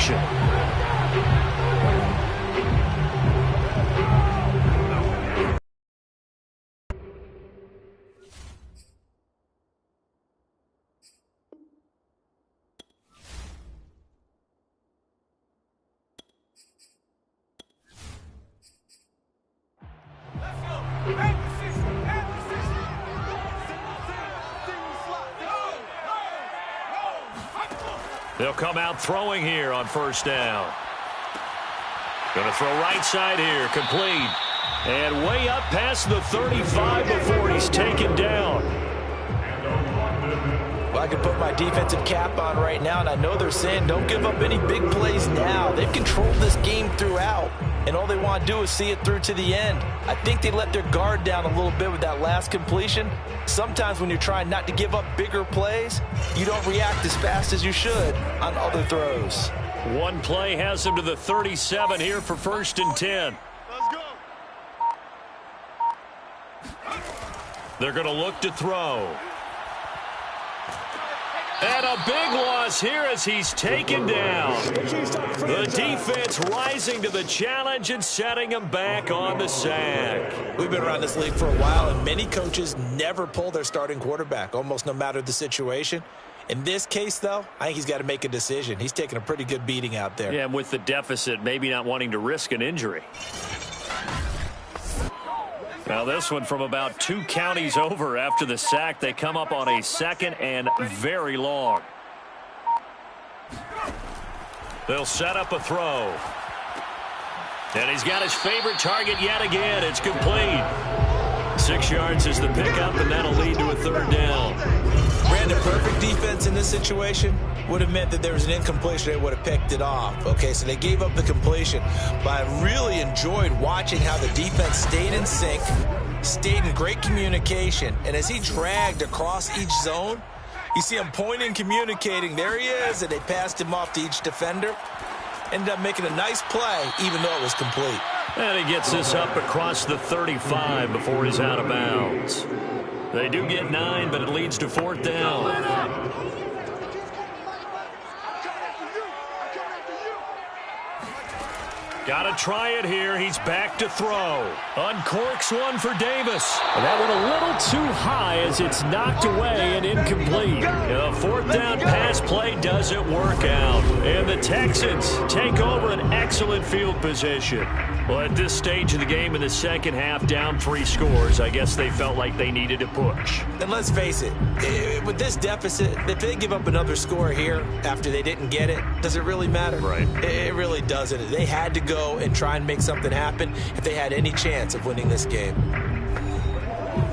action. They'll come out throwing here on first down. Going to throw right side here, complete. And way up past the 35 before he's taken down. Well, I can put my defensive cap on right now, and I know they're saying don't give up any big plays now. They've controlled this game throughout, and all they want to do is see it through to the end. I think they let their guard down a little bit with that last completion. Sometimes when you're trying not to give up bigger plays, you don't react as fast as you should on other throws. One play has him to the 37 here for 1st and 10. Let's go. They're going to look to throw. And a big loss here as he's taken down. The defense rising to the challenge and setting him back on the sack. We've been around this league for a while, and many coaches never pull their starting quarterback, almost no matter the situation. In this case, though, I think he's got to make a decision. He's taking a pretty good beating out there. Yeah, and with the deficit, maybe not wanting to risk an injury. Now this one from about 2 counties over after the sack. They come up on a 2nd and very long. They'll set up a throw. And he's got his favorite target yet again. It's complete. 6 yards is the pickup, and that'll lead to a 3rd down. Brandon, perfect defense in this situation would have meant that there was an incompletion. They would have picked it off. Okay, so they gave up the completion. But I really enjoyed watching how the defense stayed in sync, stayed in great communication. And as he dragged across each zone, you see him pointing, communicating. There he is, and they passed him off to each defender. Ended up making a nice play, even though it was complete. And he gets this up across the 35 before he's out of bounds. They do get 9, but it leads to 4th down. Got to try it here. He's back to throw. Uncorks one for Davis. And that went a little too high as it's knocked away and incomplete. A 4th down pass play doesn't work out. And the Texans take over an excellent field position. Well, at this stage of the game in the second half, down 3 scores, I guess they felt like they needed to push. And let's face it, with this deficit, if they give up another score here after they didn't get it, does it really matter? Right. It really doesn't. They had to go and try and make something happen if they had any chance of winning this game.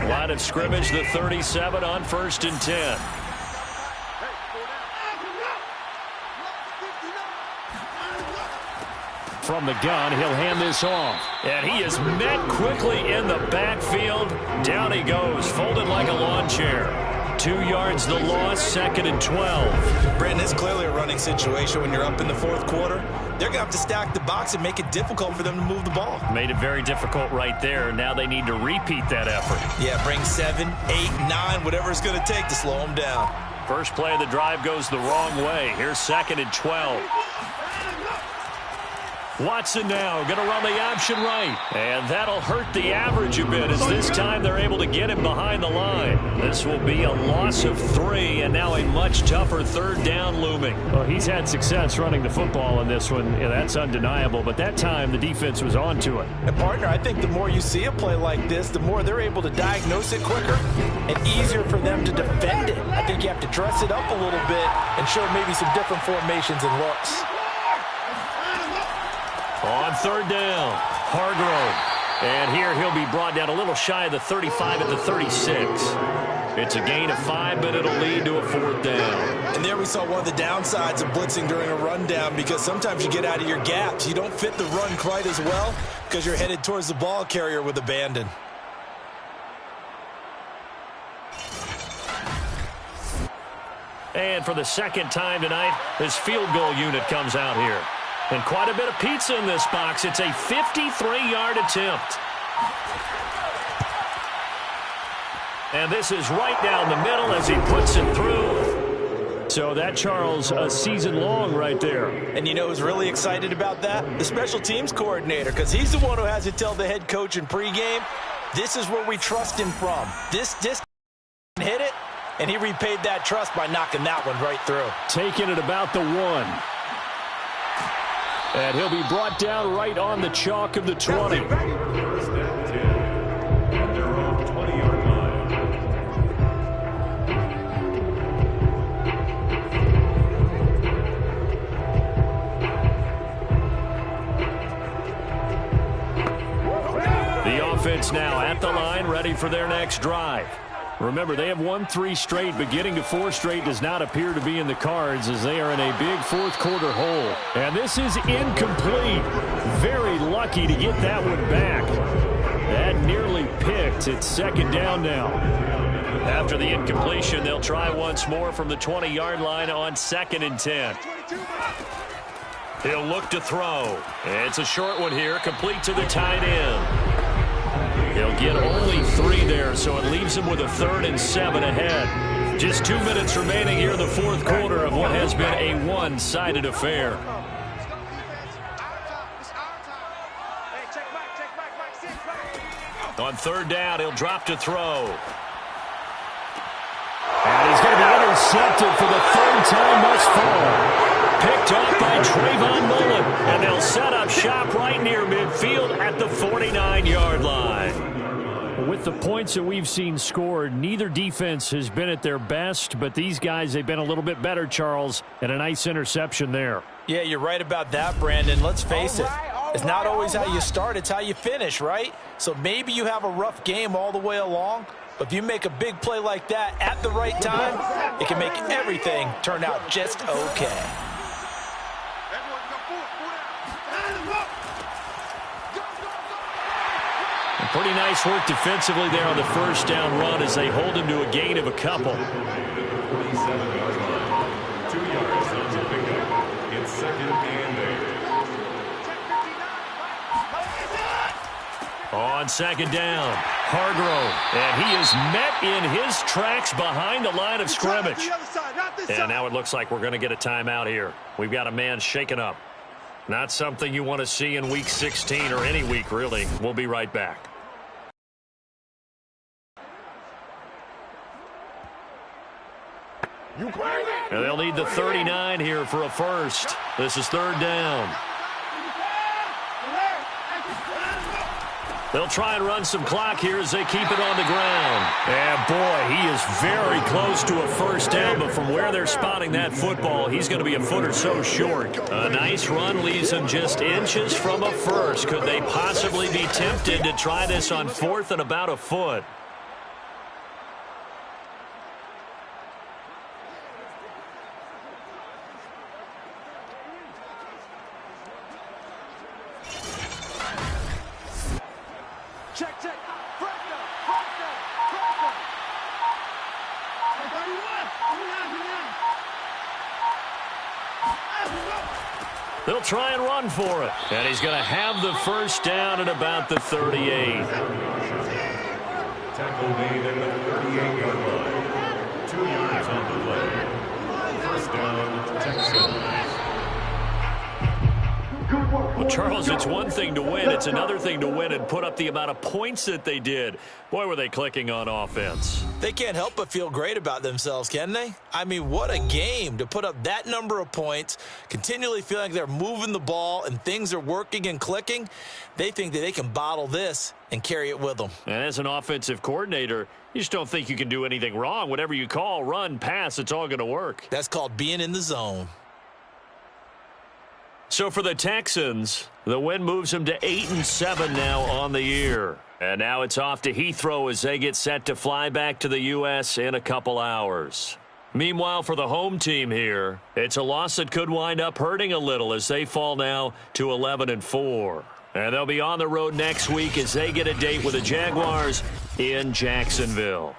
Line of scrimmage, the 37 on 1st and 10. From the gun, he'll hand this off. And he is met quickly in the backfield. Down he goes, folded like a lawn chair. 2 yards the loss, 2nd and 12. Brandon, it's clearly a running situation when you're up in the 4th quarter. They're going to have to stack the box and make it difficult for them to move the ball. Made it very difficult right there. Now they need to repeat that effort. Yeah, bring 7, 8, 9, whatever it's going to take to slow them down. First play of the drive goes the wrong way. Here's 2nd and 12. Watson now going to run the option right. And that'll hurt the average a bit as this time they're able to get him behind the line. This will be a loss of 3 and now a much tougher 3rd down looming. Well, he's had success running the football in this one. Yeah, that's undeniable. But that time the defense was on to it. And partner, I think the more you see a play like this, the more they're able to diagnose it quicker and easier for them to defend it. I think you have to dress it up a little bit and show maybe some different formations and looks. On 3rd down, Hargrove. And here he'll be brought down a little shy of the 35 at the 36. It's a gain of 5, but it'll lead to a 4th down. And there we saw one of the downsides of blitzing during a rundown, because sometimes you get out of your gaps. You don't fit the run quite as well because you're headed towards the ball carrier with abandon. And for the 2nd time tonight, his field goal unit comes out here. And quite a bit of pizza in this box. It's a 53-yard attempt. And this is right down the middle as he puts it through. So that, Charles, a season long right there. And you know who's really excited about that? The special teams coordinator, because he's the one who has to tell the head coach in pregame, this is where we trust him from. This hit it, and he repaid that trust by knocking that one right through. Taking it about the 1. And he'll be brought down right on the chalk of the 20. The offense now at the line, ready for their next drive. Remember, they have won 3 straight, but getting to 4 straight does not appear to be in the cards as they are in a big fourth-quarter hole. And this is incomplete. Very lucky to get that one back. That nearly picked. It's second down now. After the incompletion, they'll try once more from the 20-yard line on 2nd and 10. He'll look to throw. It's a short one here, complete to the tight end. He'll get only 3 there, so it leaves him with a 3rd and 7 ahead. Just 2 minutes remaining here in the fourth quarter of what has been a one-sided affair. On 3rd down, he'll drop to throw. And he's going to be intercepted for the 3rd time thus far. Picked off by Trayvon Mullen, and they'll set up shop right near midfield at the 49-yard line. With the points that we've seen scored, neither defense has been at their best, but these guys, they've been a little bit better, Charles, and a nice interception there. Yeah, you're right about that, Brandon. Let's face it. It's not always how you start, it's how you finish, right? So maybe you have a rough game all the way along, but if you make a big play like that at the right time, it can make everything turn out just okay. Pretty nice work defensively there on the first down run as they hold him to a gain of a couple. 27-yard line. 2 yards on the pickup. It's 2nd and 8. On 2nd down, Hargrove. And he is met in his tracks behind the line of scrimmage. And now it looks like we're going to get a timeout here. We've got a man shaken up. Not something you want to see in Week 16 or any week, really. We'll be right back. And they'll need the 39 here for a first. This is 3rd down. They'll try and run some clock here as they keep it on the ground. And boy, he is very close to a first down, but from where they're spotting that football, he's going to be a foot or so short. A nice run leaves him just inches from a first. Could they possibly be tempted to try this on 4th and about a foot? They'll try and run for it. And he's going to have the first down at about the 38. Tackle made at the 38-yard line. 2 yards on the play. First down, Texans. Well, Charles, it's one thing to win. It's another thing to win and put up the amount of points that they did. Boy, were they clicking on offense. They can't help but feel great about themselves, can they? I mean, what a game to put up that number of points, continually feeling like they're moving the ball and things are working and clicking. They think that they can bottle this and carry it with them. And as an offensive coordinator, you just don't think you can do anything wrong. Whatever you call, run, pass, it's all going to work. That's called being in the zone. So for the Texans, the win moves them to 8-7 now on the year. And now it's off to Heathrow as they get set to fly back to the U.S. in a couple hours. Meanwhile, for the home team here, it's a loss that could wind up hurting a little as they fall now to 11-4. And they'll be on the road next week as they get a date with the Jaguars in Jacksonville.